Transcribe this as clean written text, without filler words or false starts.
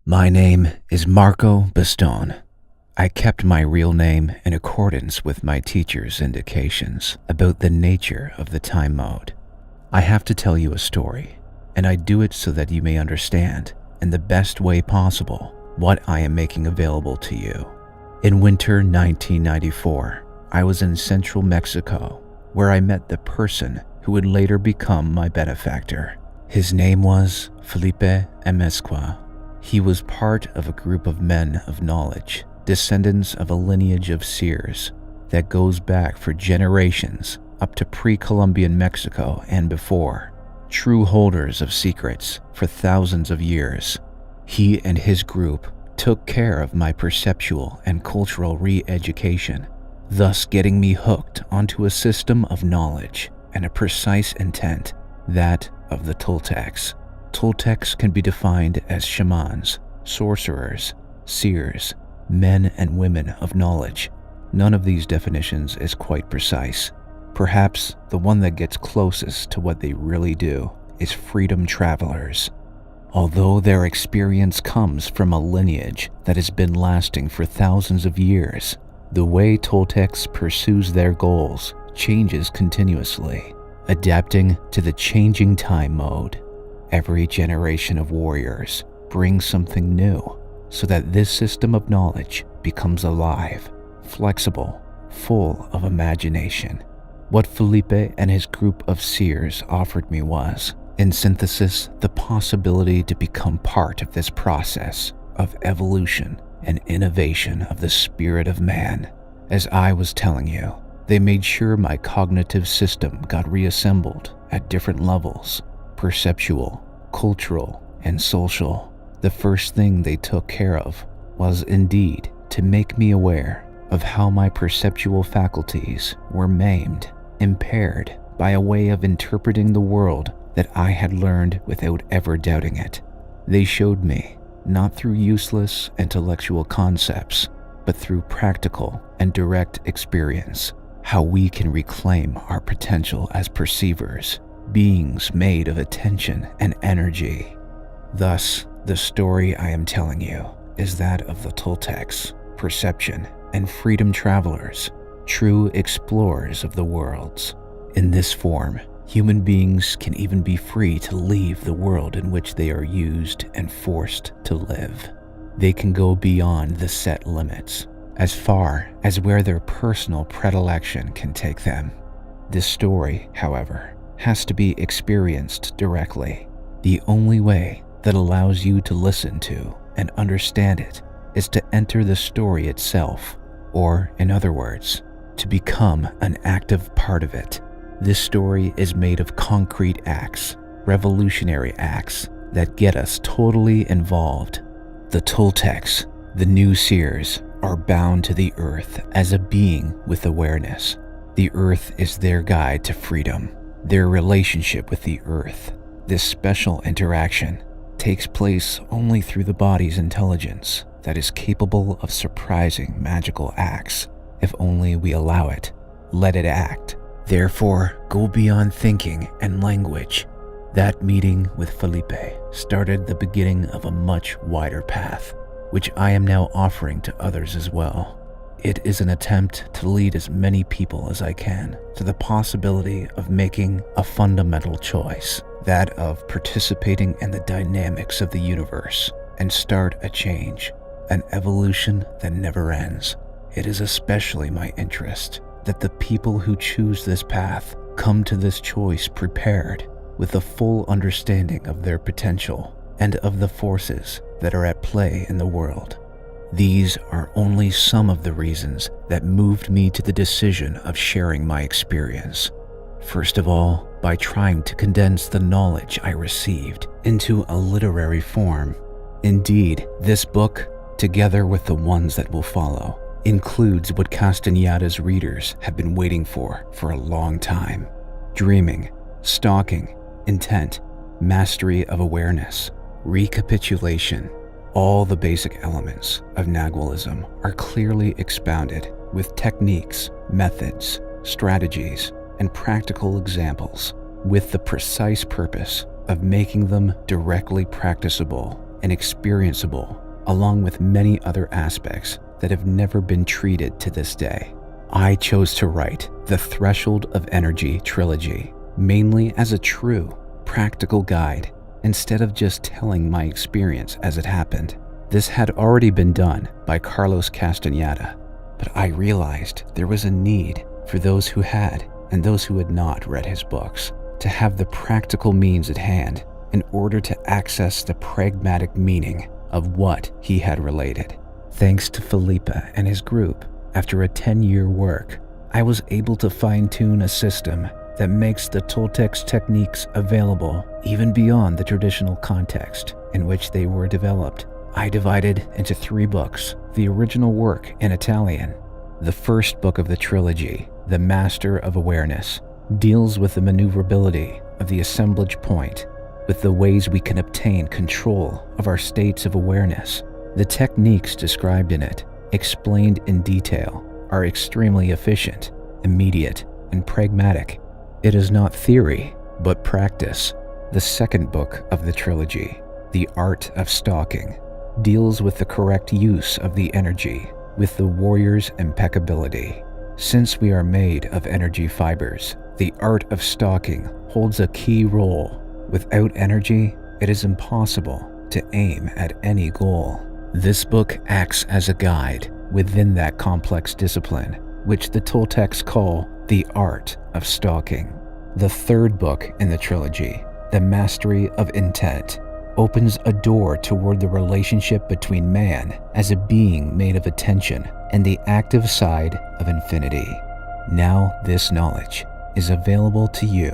My name is Marco Baston. I kept my real name in accordance with my teacher's indications about the nature of the time mode. I have to tell you a story, and I do it so that you may understand, in the best way possible, what I am making available to you. In winter 1994, I was in central Mexico, where I met the person who would later become my benefactor. His name was Felipe Amezcua. He was part of a group of men of knowledge, descendants of a lineage of seers that goes back for generations up to pre-Columbian Mexico and before, true holders of secrets for thousands of years. He and his group took care of my perceptual and cultural re-education, thus getting me hooked onto a system of knowledge and a precise intent, that of the Toltecs. Toltecs can be defined as shamans, sorcerers, seers, men and women of knowledge. None of these definitions is quite precise. Perhaps the one that gets closest to what they really do is freedom travelers. Although their experience comes from a lineage that has been lasting for thousands of years, the way Toltecs pursues their goals changes continuously, adapting to the changing time mode. Every generation of warriors brings something new so that this system of knowledge becomes alive, flexible, full of imagination. What Felipe and his group of seers offered me was, in synthesis, the possibility to become part of this process of evolution and innovation of the spirit of man. As I was telling you, they made sure my cognitive system got reassembled at different levels: perceptual, cultural, and social. The first thing they took care of was indeed to make me aware of how my perceptual faculties were maimed, impaired by a way of interpreting the world that I had learned without ever doubting it. They showed me, not through useless intellectual concepts, but through practical and direct experience, how we can reclaim our potential as perceivers, beings made of attention and energy. Thus, the story I am telling you is that of the Toltecs, perception, and freedom travelers, true explorers of the worlds. In this form, human beings can even be free to leave the world in which they are used and forced to live. They can go beyond the set limits, as far as where their personal predilection can take them. This story, however, has to be experienced directly. The only way that allows you to listen to and understand it is to enter the story itself, or in other words, to become an active part of it. This story is made of concrete acts, revolutionary acts that get us totally involved. The Toltecs, the new seers, are bound to the earth as a being with awareness. The earth is their guide to freedom. Their relationship with the earth, this special interaction, takes place only through the body's intelligence that is capable of surprising magical acts, if only we allow it, let it act. Therefore, go beyond thinking and language. That meeting with Felipe started the beginning of a much wider path, which I am now offering to others as well. It is an attempt to lead as many people as I can to the possibility of making a fundamental choice, that of participating in the dynamics of the universe and start a change, an evolution that never ends. It is especially my interest that the people who choose this path come to this choice prepared with a full understanding of their potential and of the forces that are at play in the world. These are only some of the reasons that moved me to the decision of sharing my experience. First of all, by trying to condense the knowledge I received into a literary form. Indeed, this book, together with the ones that will follow, includes what Castañeda's readers have been waiting for a long time: dreaming, stalking, intent, mastery of awareness, recapitulation. All the basic elements of nagualism are clearly expounded with techniques, methods, strategies, and practical examples, with the precise purpose of making them directly practicable and experienceable, along with many other aspects that have never been treated to this day. I chose to write the Threshold of Energy trilogy, mainly as a true, practical guide, instead of just telling my experience as it happened. This had already been done by Carlos Castaneda, but I realized there was a need for those who had and those who had not read his books to have the practical means at hand in order to access the pragmatic meaning of what he had related. Thanks to Felipe and his group, after a 10-year work, I was able to fine-tune a system that makes the Toltecs techniques available even beyond the traditional context in which they were developed. I divided into 3 books the original work in Italian. The first book of the trilogy, The Master of Awareness, deals with the maneuverability of the assemblage point, with the ways we can obtain control of our states of awareness. The techniques described in it, explained in detail, are extremely efficient, immediate, and pragmatic. It is not theory, but practice. The second book of the trilogy, The Art of Stalking, deals with the correct use of the energy, with the warrior's impeccability. Since we are made of energy fibers, the art of stalking holds a key role. Without energy, it is impossible to aim at any goal. This book acts as a guide within that complex discipline, which the Toltecs call the art of stalking. The third book in the trilogy, The Mastery of Intent, opens a door toward the relationship between man as a being made of attention and the active side of infinity. Now this knowledge is available to you.